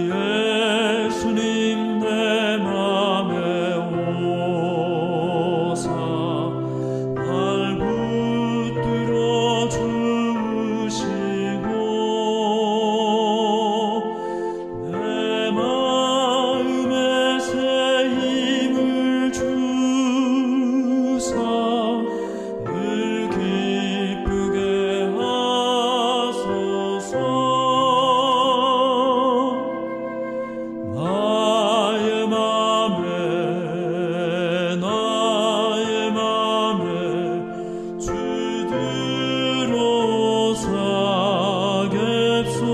예수님 내 맘에 오사 날 붙들어 주시고 내 마음에 새 힘을 주사 늘 기쁘게 하소서. 나의 맘에 주 들어서 객소서.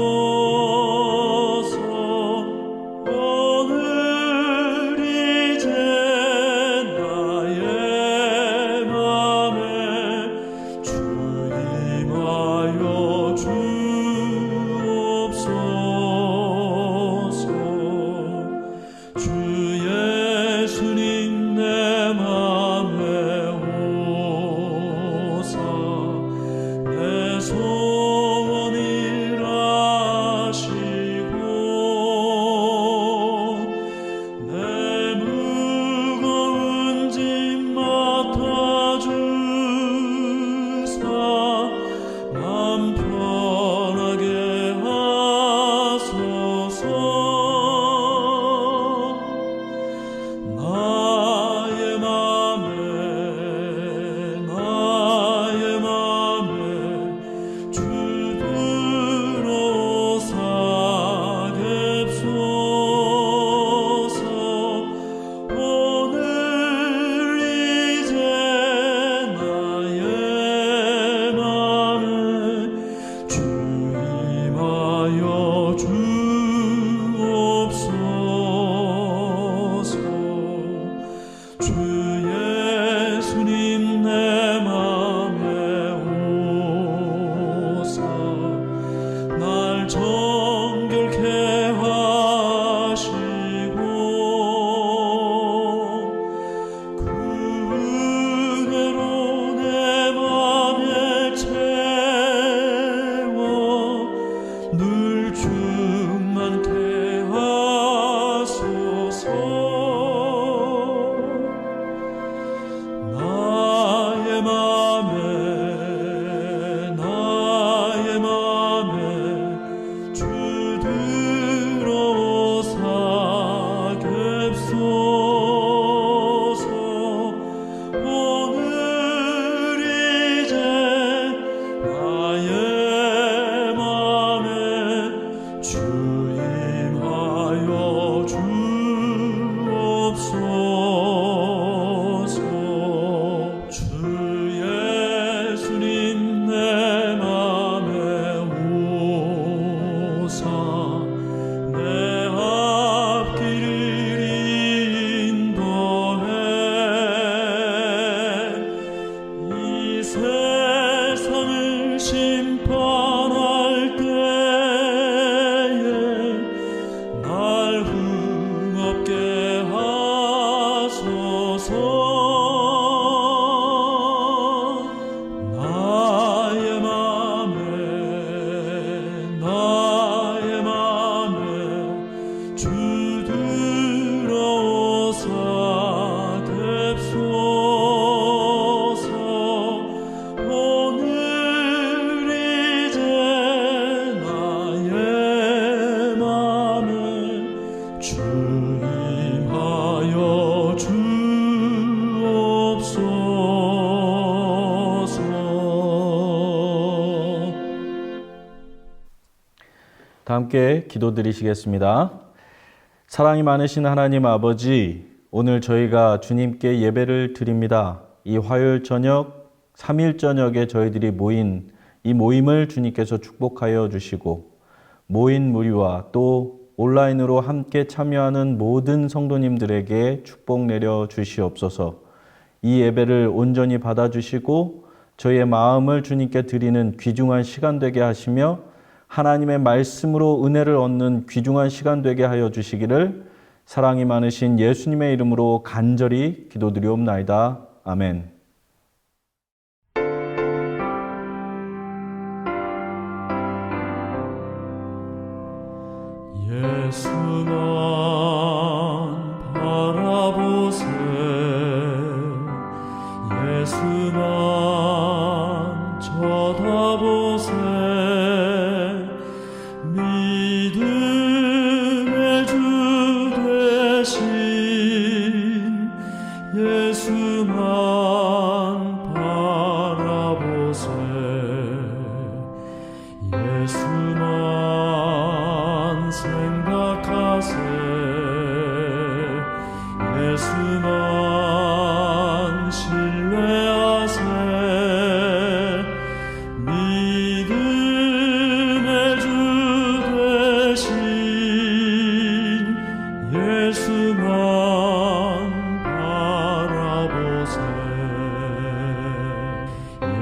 오늘 이제 나의 맘에 주 임하여 주옵소서. 주 예수님 내 맘에 오사 내 소원 일하시고 내 무거운 짐 맡아주사 맘 편하게 하소서. 나의 맘에 주 들어서 객소서. 오늘 이제 나의 맘에 주 임하여 주옵소서. 주 예수님 내 맘에 오사 날 정결케 하시고 그 은혜로 내 맘에 채워 늘 충만케 하소서. 나의 맘에 주 들어서 객소서. 오늘 이제 나의 맘에 주 임하여 주옵소서. 주 예수님 내 맘에 오사 내 앞길을 인도해 이 세상을 심판할 때에 날 흠없게 하소서. 나의 맘에 주 들어서 객소서. 오늘 이제 나의 맘에 주 임하여 주옵소서. 다 함께 기도드리시겠습니다. 사랑이 많으신 하나님 아버지, 오늘 저희가 주님께 예배를 드립니다. 이 화요일 저녁, 3일 저녁에 저희들이 모인 이 모임을 주님께서 축복하여 주시고 모인 무리와 또 온라인으로 함께 참여하는 모든 성도님들에게 축복 내려 주시옵소서. 이 예배를 온전히 받아주시고 저희의 마음을 주님께 드리는 귀중한 시간 되게 하시며 하나님의 말씀으로 은혜를 얻는 귀중한 시간 되게 하여 주시기를 사랑이 많으신 예수님의 이름으로 간절히 기도드리옵나이다. 아멘. 예수만 바라보세 예수만 쳐다보세 믿음의 주 되신 예수만 바라보세 예수만 생각하세 예수만 신뢰하세 믿음의 주 되신 예수만 바라보세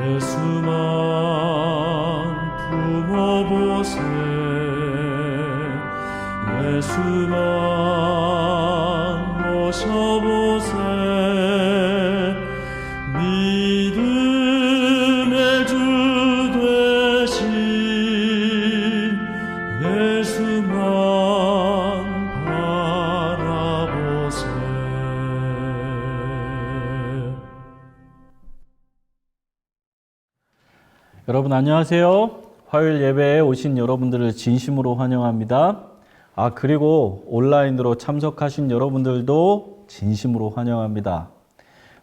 예수만 품어보세 예수만 모셔보세 믿음의 주 되신 예수만 바라보세 여러분 안녕하세요. 화요일 예배에 오신 여러분들을 진심으로 환영합니다. 그리고 온라인으로 참석하신 여러분들도 진심으로 환영합니다.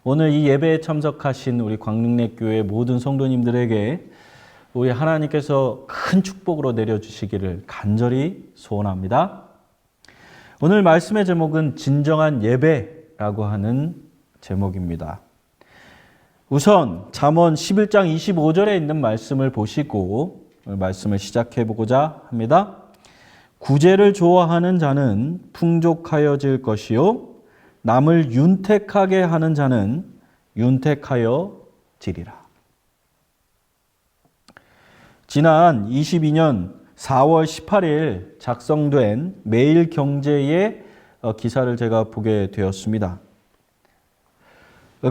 오늘 이 예배에 참석하신 우리 광릉내교회 모든 성도님들에게 우리 하나님께서 큰 축복으로 내려주시기를 간절히 소원합니다. 오늘 말씀의 제목은 진정한 예배라고 하는 제목입니다. 우선 잠언 11장 25절에 있는 말씀을 보시고 말씀을 시작해 보고자 합니다. 구제를 좋아하는 자는 풍족하여질 것이요 남을 윤택하게 하는 자는 윤택하여지리라. 지난 22년 4월 18일 작성된 매일경제의 기사를 제가 보게 되었습니다.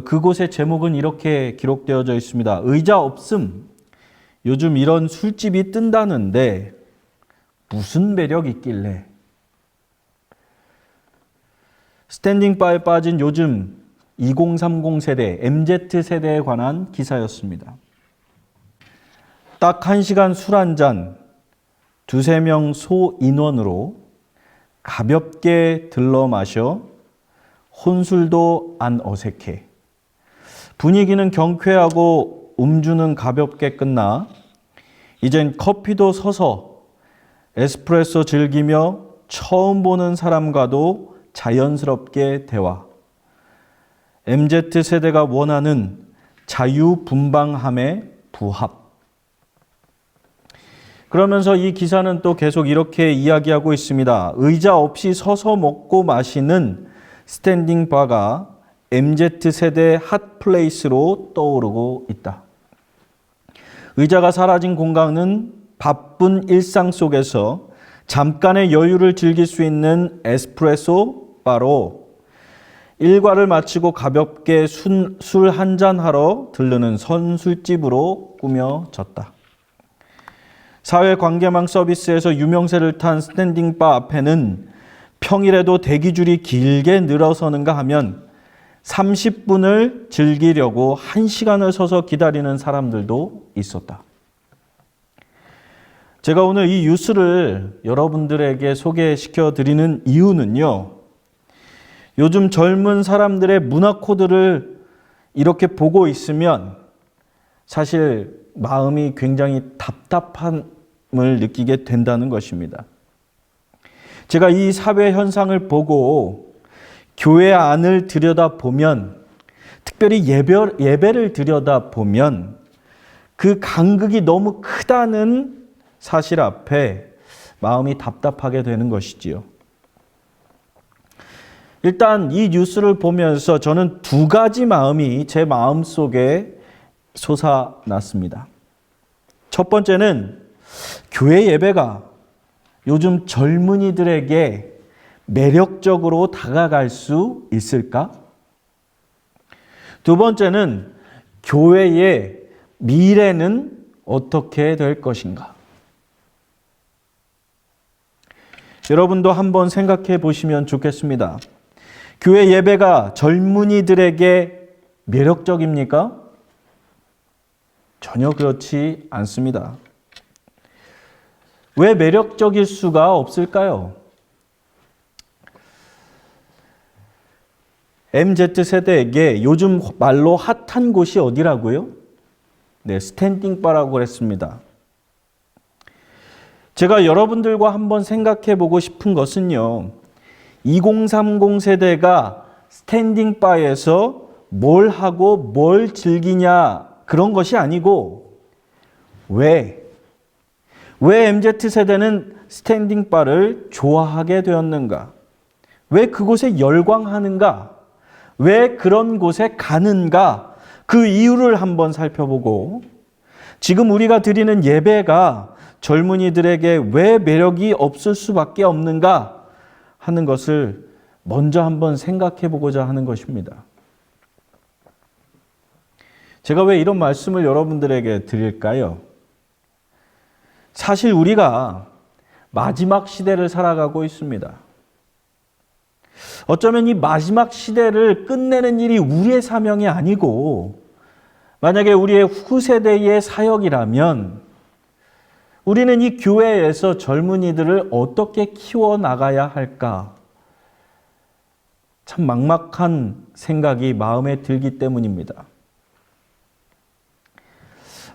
그곳의 제목은 이렇게 기록되어져 있습니다. 의자 없음. 요즘 이런 술집이 뜬다는데 무슨 매력 있길래. 스탠딩 바에 빠진 요즘 2030 세대, MZ 세대에 관한 기사였습니다. 딱 1시간 술 한 잔, 2-3명 소인원으로 가볍게 들러 마셔 혼술도 안 어색해. 분위기는 경쾌하고 음주는 가볍게 끝나 이젠 커피도 서서 에스프레소 즐기며 처음 보는 사람과도 자연스럽게 대화. MZ세대가 원하는 자유분방함의 부합. 그러면서 이 기사는 또 계속 이렇게 이야기하고 있습니다. 의자 없이 서서 먹고 마시는 스탠딩 바가 MZ세대의 핫플레이스로 떠오르고 있다. 의자가 사라진 공간은 바쁜 일상 속에서 잠깐의 여유를 즐길 수 있는 에스프레소 바로 일과를 마치고 가볍게 술 한잔하러 들르는 선술집으로 꾸며졌다. 사회관계망 서비스에서 유명세를 탄 스탠딩 바 앞에는 평일에도 대기줄이 길게 늘어서는가 하면 30분을 즐기려고 1시간을 서서 기다리는 사람들도 있었다. 제가 오늘 이 뉴스를 여러분들에게 소개시켜 드리는 이유는요. 요즘 젊은 사람들의 문화 코드를 이렇게 보고 있으면 사실 마음이 굉장히 답답함을 느끼게 된다는 것입니다. 제가 이 사회 현상을 보고 교회 안을 들여다보면, 특별히 예배를 들여다보면 그 간극이 너무 크다는 사실 앞에 마음이 답답하게 되는 것이지요. 일단 이 뉴스를 보면서 저는 두 가지 마음이 제 마음속에 솟아났습니다. 첫 번째는 교회 예배가 요즘 젊은이들에게 매력적으로 다가갈 수 있을까? 두 번째는 교회의 미래는 어떻게 될 것인가? 여러분도 한번 생각해 보시면 좋겠습니다. 교회 예배가 젊은이들에게 매력적입니까? 전혀 그렇지 않습니다. 왜 매력적일 수가 없을까요? MZ세대에게 요즘 말로 핫한 곳이 어디라고요? 네, 스탠딩바라고 그랬습니다. 제가 여러분들과 한번 생각해 보고 싶은 것은요, 2030 세대가 스탠딩바에서 뭘 하고 뭘 즐기냐 그런 것이 아니고 왜 MZ세대는 스탠딩바를 좋아하게 되었는가? 왜 그곳에 열광하는가? 왜 그런 곳에 가는가? 그 이유를 한번 살펴보고 지금 우리가 드리는 예배가 젊은이들에게 왜 매력이 없을 수밖에 없는가 하는 것을 먼저 한번 생각해 보고자 하는 것입니다. 제가 왜 이런 말씀을 여러분들에게 드릴까요? 사실 우리가 마지막 시대를 살아가고 있습니다. 어쩌면 이 마지막 시대를 끝내는 일이 우리의 사명이 아니고 만약에 우리의 후세대의 사역이라면 우리는 이 교회에서 젊은이들을 어떻게 키워나가야 할까? 참 막막한 생각이 마음에 들기 때문입니다.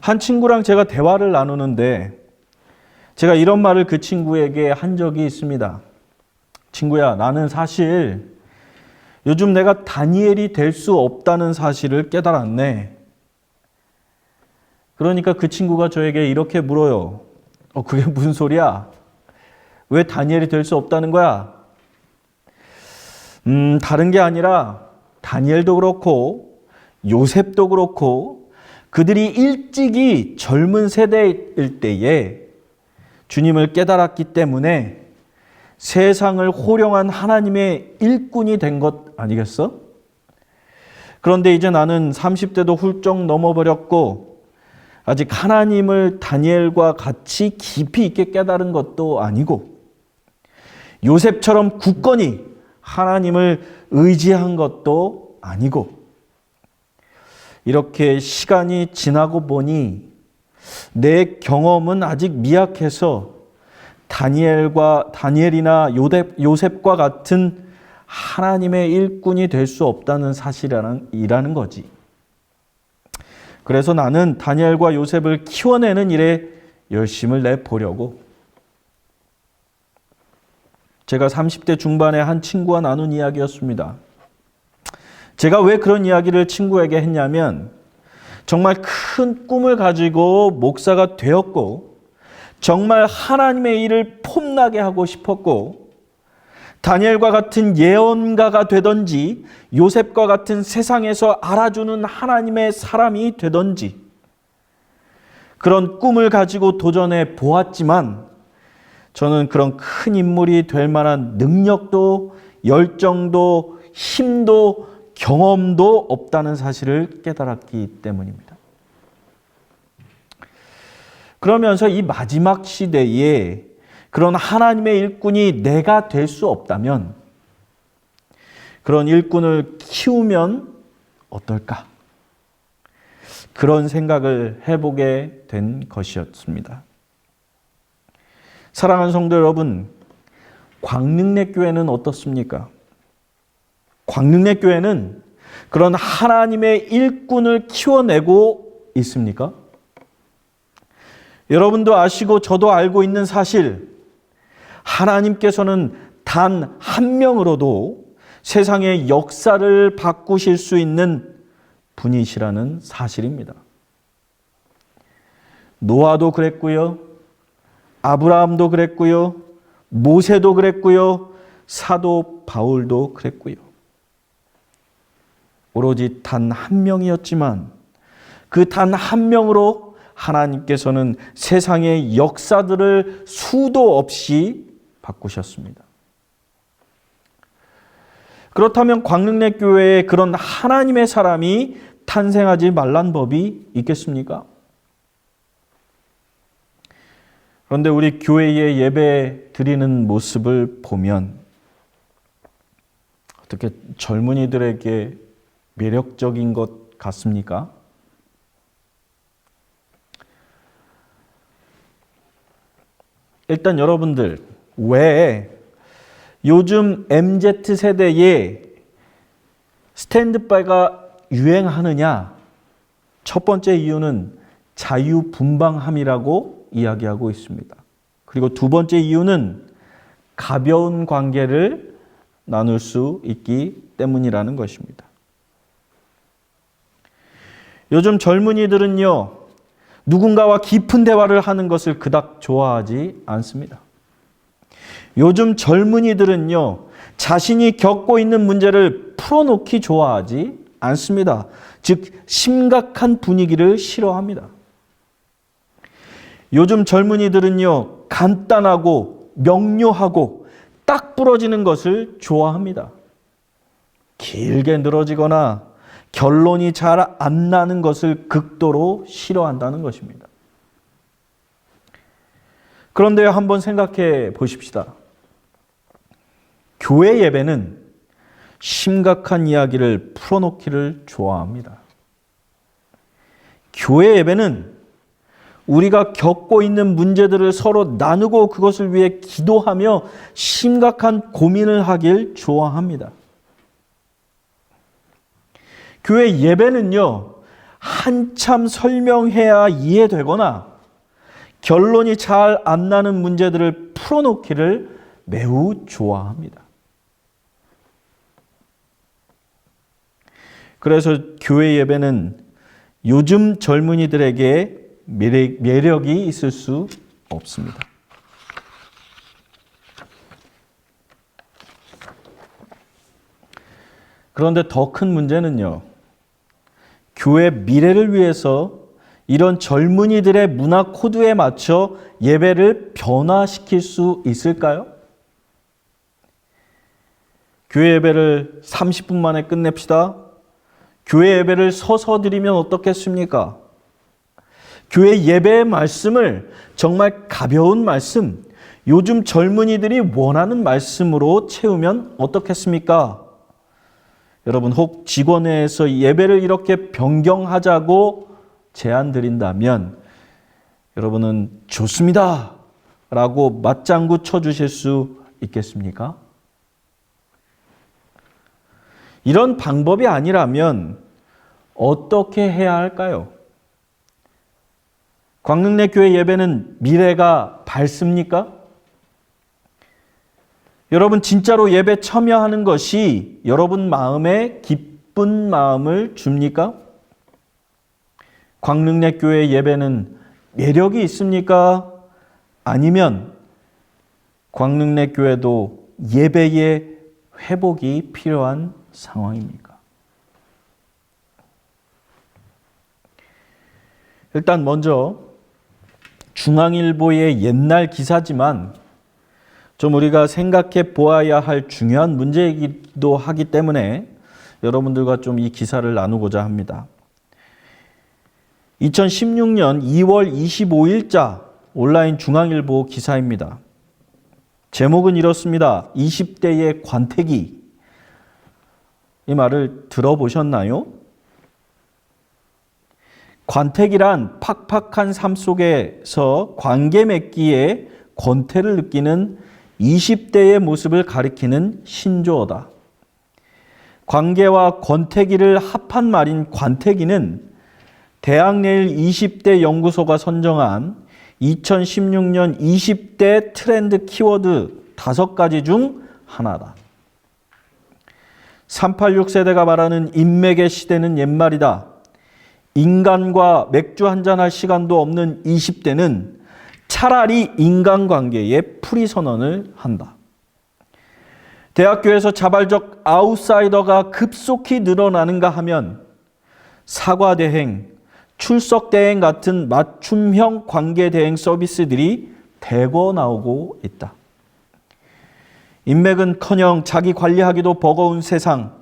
한 친구랑 제가 대화를 나누는데 제가 이런 말을 그 친구에게 한 적이 있습니다. 친구야, 나는 사실 요즘 내가 다니엘이 될 수 없다는 사실을 깨달았네. 그러니까 그 친구가 저에게 이렇게 물어요. 그게 무슨 소리야? 왜 다니엘이 될 수 없다는 거야? 다른 게 아니라 다니엘도 그렇고 요셉도 그렇고 그들이 일찍이 젊은 세대일 때에 주님을 깨달았기 때문에 세상을 호령한 하나님의 일꾼이 된 것 아니겠어? 그런데 이제 나는 30대도 훌쩍 넘어버렸고 아직 하나님을 다니엘과 같이 깊이 있게 깨달은 것도 아니고 요셉처럼 굳건히 하나님을 의지한 것도 아니고 이렇게 시간이 지나고 보니 내 경험은 아직 미약해서 다니엘이나 요셉과 같은 하나님의 일꾼이 될 수 없다는 사실이라는 거지. 그래서 나는 다니엘과 요셉을 키워내는 일에 열심을 내보려고. 제가 30대 중반에 한 친구와 나눈 이야기였습니다. 제가 왜 그런 이야기를 친구에게 했냐면 정말 큰 꿈을 가지고 목사가 되었고 정말 하나님의 일을 폼나게 하고 싶었고 다니엘과 같은 예언가가 되든지 요셉과 같은 세상에서 알아주는 하나님의 사람이 되든지 그런 꿈을 가지고 도전해 보았지만 저는 그런 큰 인물이 될 만한 능력도 열정도 힘도 경험도 없다는 사실을 깨달았기 때문입니다. 그러면서 이 마지막 시대에 그런 하나님의 일꾼이 내가 될 수 없다면 그런 일꾼을 키우면 어떨까? 그런 생각을 해보게 된 것이었습니다. 사랑하는 성도 여러분, 광능례교회는 어떻습니까? 광능례교회는 그런 하나님의 일꾼을 키워내고 있습니까? 여러분도 아시고 저도 알고 있는 사실, 하나님께서는 단 한 명으로도 세상의 역사를 바꾸실 수 있는 분이시라는 사실입니다. 노아도 그랬고요. 아브라함도 그랬고요. 모세도 그랬고요. 사도 바울도 그랬고요. 오로지 단 한 명이었지만 그 단 한 명으로 하나님께서는 세상의 역사들을 수도 없이 바꾸셨습니다. 그렇다면 광능례교회에 그런 하나님의 사람이 탄생하지 말란 법이 있겠습니까? 그런데 우리 교회에 예배 드리는 모습을 보면 어떻게 젊은이들에게 매력적인 것 같습니까? 일단 여러분들, 왜 요즘 MZ세대에 스탠드바이가 유행하느냐? 첫 번째 이유는 자유분방함이라고 이야기하고 있습니다. 그리고 두 번째 이유는 가벼운 관계를 나눌 수 있기 때문이라는 것입니다. 요즘 젊은이들은요, 누군가와 깊은 대화를 하는 것을 그닥 좋아하지 않습니다. 요즘 젊은이들은요, 자신이 겪고 있는 문제를 풀어놓기 좋아하지 않습니다. 즉, 심각한 분위기를 싫어합니다. 요즘 젊은이들은요, 간단하고 명료하고 딱 부러지는 것을 좋아합니다. 길게 늘어지거나 결론이 잘 안 나는 것을 극도로 싫어한다는 것입니다. 그런데 한번 생각해 보십시다. 교회 예배는 심각한 이야기를 풀어놓기를 좋아합니다. 교회 예배는 우리가 겪고 있는 문제들을 서로 나누고 그것을 위해 기도하며 심각한 고민을 하길 좋아합니다. 교회 예배는요, 한참 설명해야 이해되거나 결론이 잘 안 나는 문제들을 풀어놓기를 매우 좋아합니다. 그래서 교회 예배는 요즘 젊은이들에게 매력이 있을 수 없습니다. 그런데 더 큰 문제는요, 교회 미래를 위해서 이런 젊은이들의 문화 코드에 맞춰 예배를 변화시킬 수 있을까요? 교회 예배를 30분 만에 끝냅시다. 교회 예배를 서서 드리면 어떻겠습니까? 교회 예배의 말씀을 정말 가벼운 말씀, 요즘 젊은이들이 원하는 말씀으로 채우면 어떻겠습니까? 여러분, 혹 직원회에서 예배를 이렇게 변경하자고 제안 드린다면 여러분은 좋습니다 라고 맞장구 쳐주실 수 있겠습니까? 이런 방법이 아니라면 어떻게 해야 할까요? 광릉내 교회 예배는 미래가 밝습니까? 여러분, 진짜로 예배 참여하는 것이 여러분 마음에 기쁜 마음을 줍니까? 광릉내 교회 예배는 매력이 있습니까? 아니면 광릉내 교회도 예배의 회복이 필요한 상황입니까? 일단 먼저 중앙일보의 옛날 기사지만 좀 우리가 생각해 보아야 할 중요한 문제이기도 하기 때문에 여러분들과 좀 이 기사를 나누고자 합니다. 2016년 2월 25일자 온라인 중앙일보 기사입니다. 제목은 이렇습니다. 20대의 관태기. 이 말을 들어보셨나요? 관태기란 팍팍한 삶 속에서 관계 맺기에 권태를 느끼는 20대의 모습을 가리키는 신조어다. 관계와 권태기를 합한 말인 관태기는 대학내일 20대 연구소가 선정한 2016년 20대 트렌드 키워드 5가지 중 하나다. 386 세대가 말하는 인맥의 시대는 옛말이다. 인간과 맥주 한잔할 시간도 없는 20대는 차라리 인간관계에 풀이선언을 한다. 대학교에서 자발적 아웃사이더가 급속히 늘어나는가 하면 사과대행, 출석대행 같은 맞춤형 관계대행 서비스들이 대거 나오고 있다. 인맥은커녕 자기 관리하기도 버거운 세상,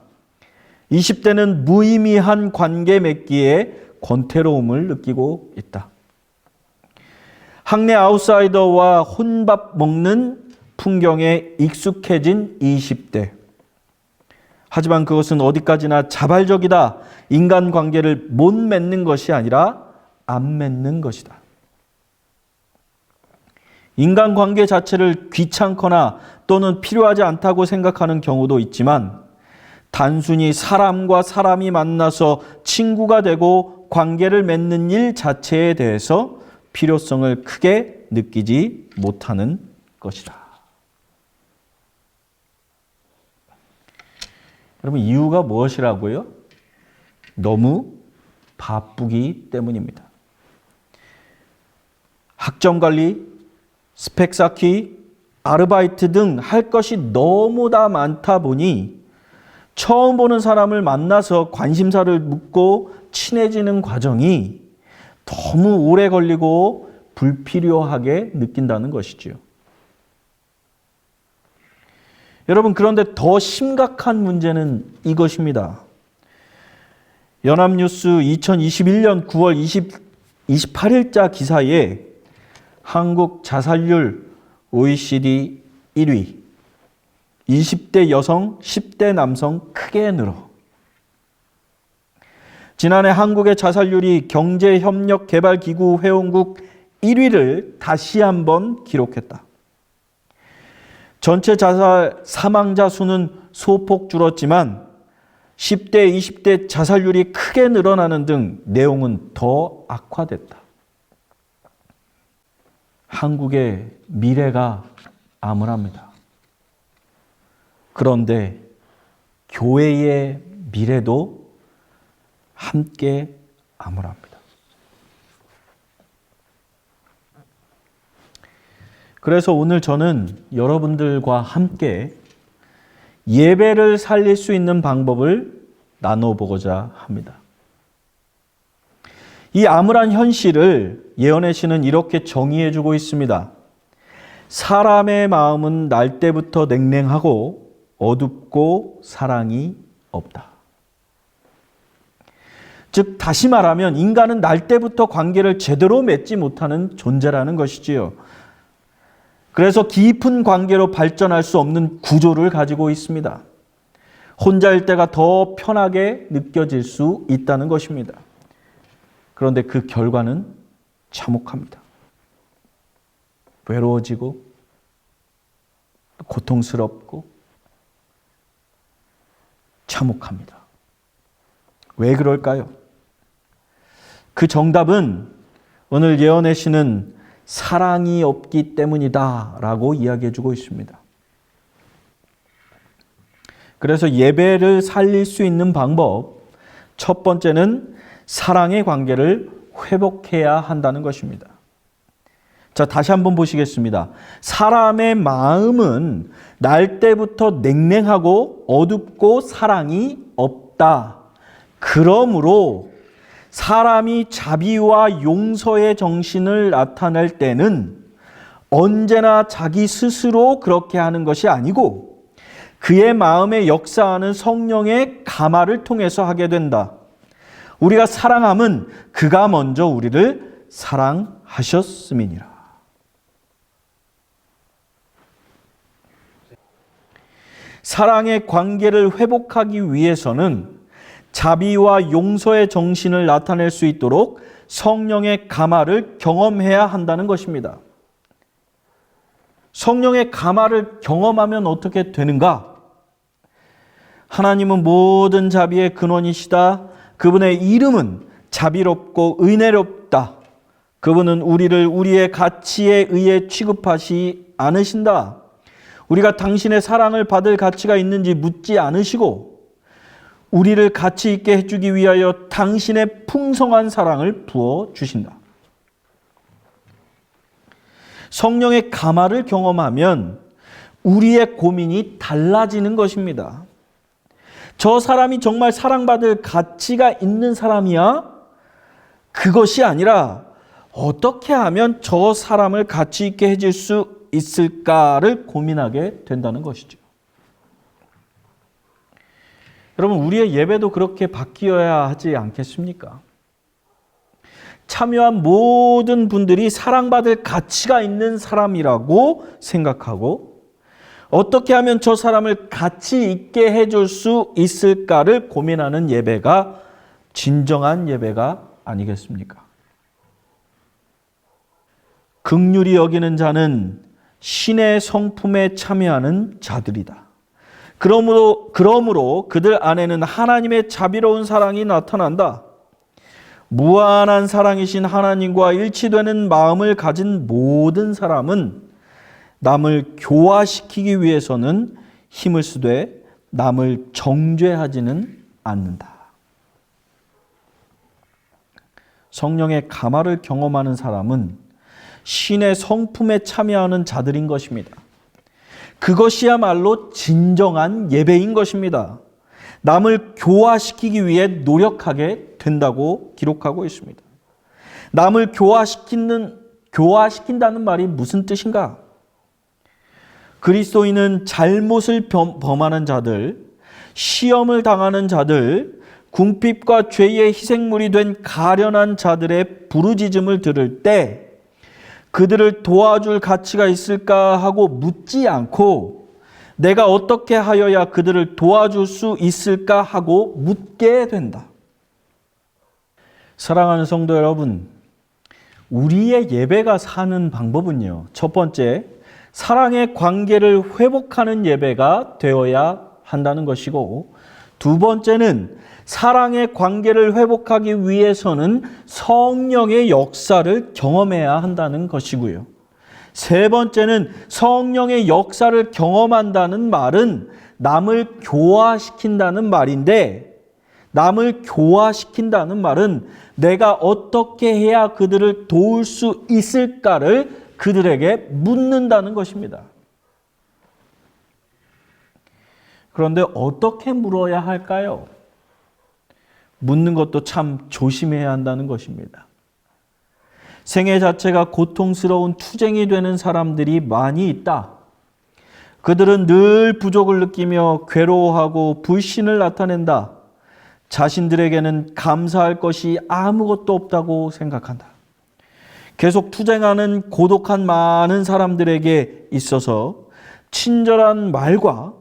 20대는 무의미한 관계 맺기에 권태로움을 느끼고 있다. 학내 아웃사이더와 혼밥 먹는 풍경에 익숙해진 20대. 하지만 그것은 어디까지나 자발적이다. 인간관계를 못 맺는 것이 아니라 안 맺는 것이다. 인간관계 자체를 귀찮거나 또는 필요하지 않다고 생각하는 경우도 있지만 단순히 사람과 사람이 만나서 친구가 되고 관계를 맺는 일 자체에 대해서 필요성을 크게 느끼지 못하는 것이다. 여러분, 이유가 무엇이라고요? 너무 바쁘기 때문입니다. 학점 관리, 스펙 쌓기, 아르바이트 등 할 것이 너무 다 많다 보니 처음 보는 사람을 만나서 관심사를 묻고 친해지는 과정이 너무 오래 걸리고 불필요하게 느낀다는 것이지요. 여러분, 그런데 더 심각한 문제는 이것입니다. 연합뉴스 2021년 9월 28일자 기사에 한국 자살률 OECD 1위, 20대 여성, 10대 남성 크게 늘어. 지난해 한국의 자살률이 경제협력개발기구 회원국 1위를 다시 한번 기록했다. 전체 자살 사망자 수는 소폭 줄었지만 10대, 20대 자살률이 크게 늘어나는 등 내용은 더 악화됐다. 한국의 미래가 암울합니다. 그런데 교회의 미래도 함께 암울합니다. 그래서 오늘 저는 여러분들과 함께 예배를 살릴 수 있는 방법을 나눠보고자 합니다. 이 암울한 현실을 예언의 시는 이렇게 정의해주고 있습니다. 사람의 마음은 날 때부터 냉랭하고 어둡고 사랑이 없다. 즉 다시 말하면 인간은 날 때부터 관계를 제대로 맺지 못하는 존재라는 것이지요. 그래서 깊은 관계로 발전할 수 없는 구조를 가지고 있습니다. 혼자일 때가 더 편하게 느껴질 수 있다는 것입니다. 그런데 그 결과는 참혹합니다. 외로워지고 고통스럽고 참혹합니다. 왜 그럴까요? 그 정답은 오늘 예언의 시는 사랑이 없기 때문이다 라고 이야기해 주고 있습니다. 그래서 예배를 살릴 수 있는 방법, 첫 번째는 사랑의 관계를 회복해야 한다는 것입니다. 자, 다시 한번 보시겠습니다. 사람의 마음은 날 때부터 냉랭하고 어둡고 사랑이 없다. 그러므로 사람이 자비와 용서의 정신을 나타낼 때는 언제나 자기 스스로 그렇게 하는 것이 아니고 그의 마음에 역사하는 성령의 감화를 통해서 하게 된다. 우리가 사랑함은 그가 먼저 우리를 사랑하셨음이니라. 사랑의 관계를 회복하기 위해서는 자비와 용서의 정신을 나타낼 수 있도록 성령의 감화를 경험해야 한다는 것입니다. 성령의 감화를 경험하면 어떻게 되는가? 하나님은 모든 자비의 근원이시다. 그분의 이름은 자비롭고 은혜롭다. 그분은 우리를 우리의 가치에 의해 취급하지 않으신다. 우리가 당신의 사랑을 받을 가치가 있는지 묻지 않으시고 우리를 가치 있게 해주기 위하여 당신의 풍성한 사랑을 부어주신다. 성령의 감화를 경험하면 우리의 고민이 달라지는 것입니다. 저 사람이 정말 사랑받을 가치가 있는 사람이야? 그것이 아니라 어떻게 하면 저 사람을 가치 있게 해줄 수 있을까를 고민하게 된다는 것이죠. 여러분, 우리의 예배도 그렇게 바뀌어야 하지 않겠습니까? 참여한 모든 분들이 사랑받을 가치가 있는 사람이라고 생각하고 어떻게 하면 저 사람을 가치 있게 해줄 수 있을까를 고민하는 예배가 진정한 예배가 아니겠습니까? 긍휼히 여기는 자는 신의 성품에 참여하는 자들이다. 그러므로 그들 안에는 하나님의 자비로운 사랑이 나타난다. 무한한 사랑이신 하나님과 일치되는 마음을 가진 모든 사람은 남을 교화시키기 위해서는 힘을 쓰되 남을 정죄하지는 않는다. 성령의 감화를 경험하는 사람은 신의 성품에 참여하는 자들인 것입니다. 그것이야말로 진정한 예배인 것입니다. 남을 교화시키기 위해 노력하게 된다고 기록하고 있습니다. 남을 교화시킨다는 말이 무슨 뜻인가? 그리스도인은 잘못을 범하는 자들, 시험을 당하는 자들, 궁핍과 죄의 희생물이 된 가련한 자들의 부르짖음을 들을 때 그들을 도와줄 가치가 있을까 하고 묻지 않고 내가 어떻게 하여야 그들을 도와줄 수 있을까 하고 묻게 된다. 사랑하는 성도 여러분, 우리의 예배가 사는 방법은요. 첫 번째, 사랑의 관계를 회복하는 예배가 되어야 한다는 것이고, 두 번째는 사랑의 관계를 회복하기 위해서는 성령의 역사를 경험해야 한다는 것이고요. 세 번째는 성령의 역사를 경험한다는 말은 남을 교화시킨다는 말인데, 남을 교화시킨다는 말은 내가 어떻게 해야 그들을 도울 수 있을까를 그들에게 묻는다는 것입니다. 그런데 어떻게 물어야 할까요? 묻는 것도 참 조심해야 한다는 것입니다. 생애 자체가 고통스러운 투쟁이 되는 사람들이 많이 있다. 그들은 늘 부족을 느끼며 괴로워하고 불신을 나타낸다. 자신들에게는 감사할 것이 아무것도 없다고 생각한다. 계속 투쟁하는 고독한 많은 사람들에게 있어서 친절한 말과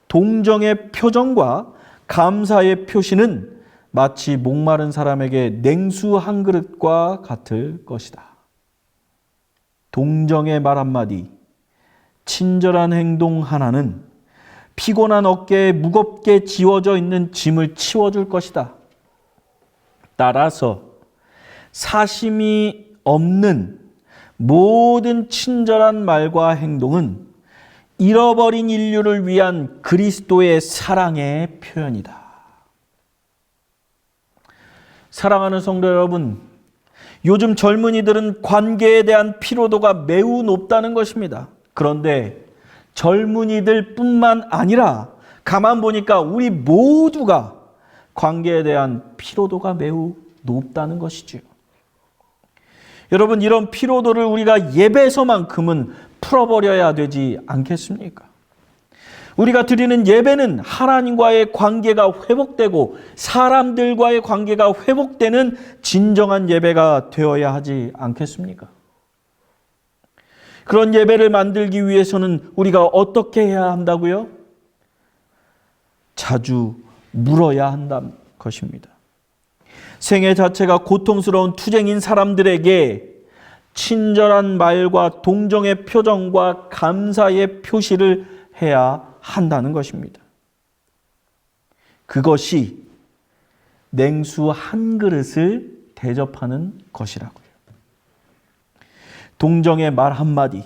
동정의 표정과 감사의 표시는 마치 목마른 사람에게 냉수 한 그릇과 같을 것이다. 동정의 말 한마디, 친절한 행동 하나는 피곤한 어깨에 무겁게 지워져 있는 짐을 치워줄 것이다. 따라서 사심이 없는 모든 친절한 말과 행동은 잃어버린 인류를 위한 그리스도의 사랑의 표현이다. 사랑하는 성도 여러분, 요즘 젊은이들은 관계에 대한 피로도가 매우 높다는 것입니다. 그런데 젊은이들 뿐만 아니라 가만 보니까 우리 모두가 관계에 대한 피로도가 매우 높다는 것이죠. 여러분, 이런 피로도를 우리가 예배에서만큼은 풀어버려야 되지 않겠습니까? 우리가 드리는 예배는 하나님과의 관계가 회복되고 사람들과의 관계가 회복되는 진정한 예배가 되어야 하지 않겠습니까? 그런 예배를 만들기 위해서는 우리가 어떻게 해야 한다고요? 자주 물어야 한다는 것입니다. 생애 자체가 고통스러운 투쟁인 사람들에게 친절한 말과 동정의 표정과 감사의 표시를 해야 한다는 것입니다. 그것이 냉수 한 그릇을 대접하는 것이라고요. 동정의 말 한마디,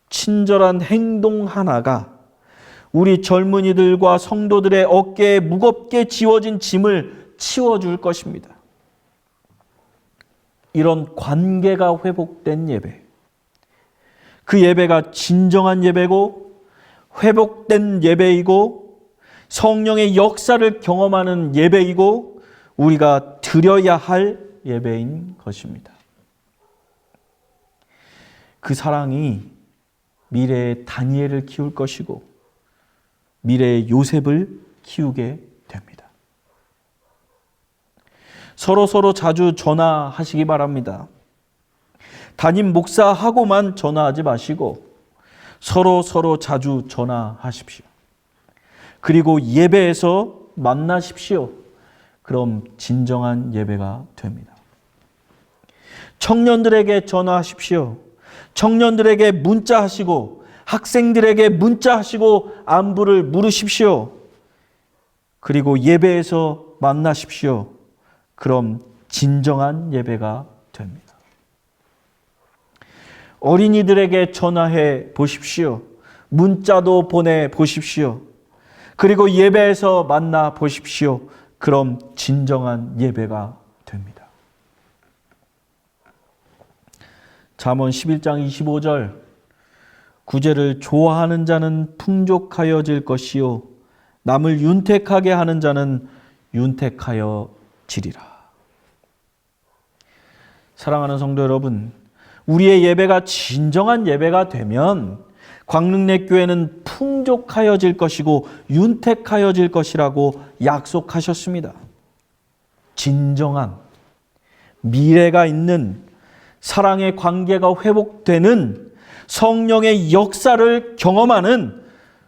친절한 행동 하나가 우리 젊은이들과 성도들의 어깨에 무겁게 지워진 짐을 치워줄 것입니다. 이런 관계가 회복된 예배, 그 예배가 진정한 예배고 회복된 예배이고 성령의 역사를 경험하는 예배이고 우리가 드려야 할 예배인 것입니다. 그 사랑이 미래의 다니엘을 키울 것이고 미래의 요셉을 키우게 됩니다. 서로 자주 전화하시기 바랍니다. 담임 목사하고만 전화하지 마시고 서로 자주 전화하십시오. 그리고 예배에서 만나십시오. 그럼 진정한 예배가 됩니다. 청년들에게 전화하십시오. 청년들에게 문자하시고 학생들에게 문자하시고 안부를 물으십시오. 그리고 예배에서 만나십시오. 그럼 진정한 예배가 됩니다. 어린이들에게 전화해 보십시오. 문자도 보내 보십시오. 그리고 예배에서 만나 보십시오. 그럼 진정한 예배가 됩니다. 잠언 11장 25절 구제를 좋아하는 자는 풍족하여질 것이요 남을 윤택하게 하는 자는 윤택하여 지리라. 사랑하는 성도 여러분, 우리의 예배가 진정한 예배가 되면 광릉내교회는 풍족하여질 것이고 윤택하여질 것이라고 약속하셨습니다. 진정한 미래가 있는 사랑의 관계가 회복되는 성령의 역사를 경험하는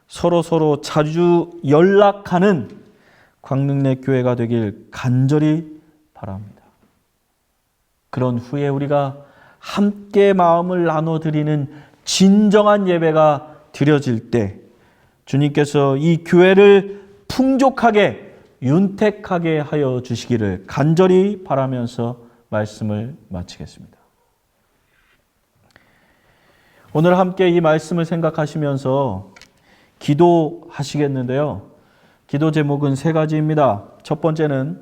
서로 자주 연락하는 광릉내교회가 되길 간절히 바랍니다. 그런 후에 우리가 함께 마음을 나눠드리는 진정한 예배가 드려질 때 주님께서 이 교회를 풍족하게 윤택하게 하여 주시기를 간절히 바라면서 말씀을 마치겠습니다. 오늘 함께 이 말씀을 생각하시면서 기도하시겠는데요. 기도 제목은 세 가지입니다. 첫 번째는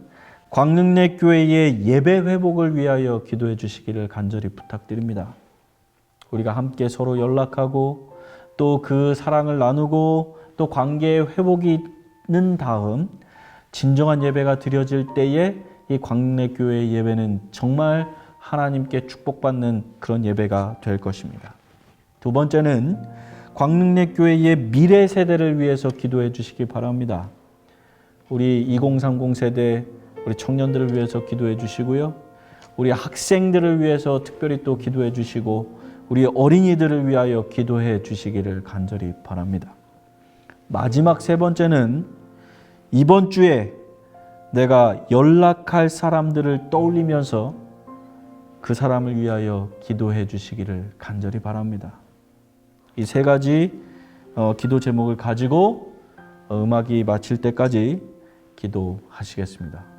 광릉내교회의 예배 회복을 위하여 기도해 주시기를 간절히 부탁드립니다. 우리가 함께 서로 연락하고 또 그 사랑을 나누고 또 관계의 회복이 있는 다음 진정한 예배가 드려질 때에 이 광릉내교회의 예배는 정말 하나님께 축복받는 그런 예배가 될 것입니다. 두 번째는 광릉내교회의 미래 세대를 위해서 기도해 주시기 바랍니다. 우리 2030 세대, 우리 청년들을 위해서 기도해 주시고요. 우리 학생들을 위해서 특별히 또 기도해 주시고 우리 어린이들을 위하여 기도해 주시기를 간절히 바랍니다. 마지막 세 번째는 이번 주에 내가 연락할 사람들을 떠올리면서 그 사람을 위하여 기도해 주시기를 간절히 바랍니다. 이 세 가지 기도 제목을 가지고 음악이 마칠 때까지 기도하시겠습니다.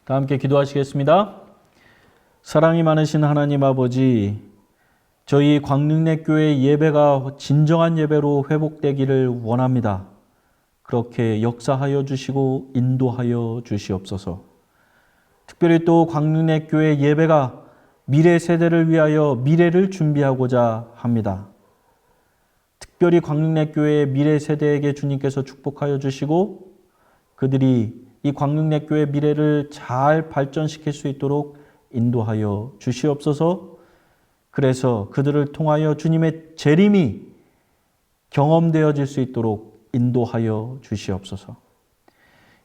다 함께 기도하시겠습니다. 사랑이 많으신 하나님 아버지, 저희 광릉내교회 예배가 진정한 예배로 회복되기를 원합니다. 그렇게 역사하여 주시고 인도하여 주시옵소서. 특별히 또 광릉내교회 예배가 미래 세대를 위하여 미래를 준비하고자 합니다. 특별히 광릉내교회의 미래 세대에게 주님께서 축복하여 주시고 그들이 이 광릉내교회 미래를 잘 발전시킬 수 있도록 인도하여 주시옵소서. 그래서 그들을 통하여 주님의 재림이 경험되어질 수 있도록 인도하여 주시옵소서.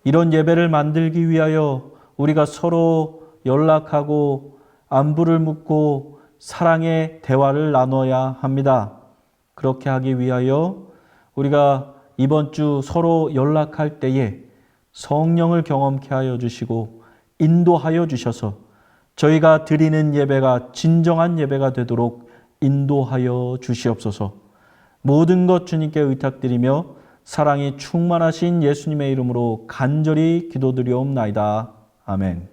이런 예배를 만들기 위하여 우리가 서로 연락하고 안부를 묻고 사랑의 대화를 나눠야 합니다. 그렇게 하기 위하여 우리가 이번 주 서로 연락할 때에 성령을 경험케 하여 주시고 인도하여 주셔서 저희가 드리는 예배가 진정한 예배가 되도록 인도하여 주시옵소서. 모든 것 주님께 의탁드리며 사랑이 충만하신 예수님의 이름으로 간절히 기도드리옵나이다. 아멘.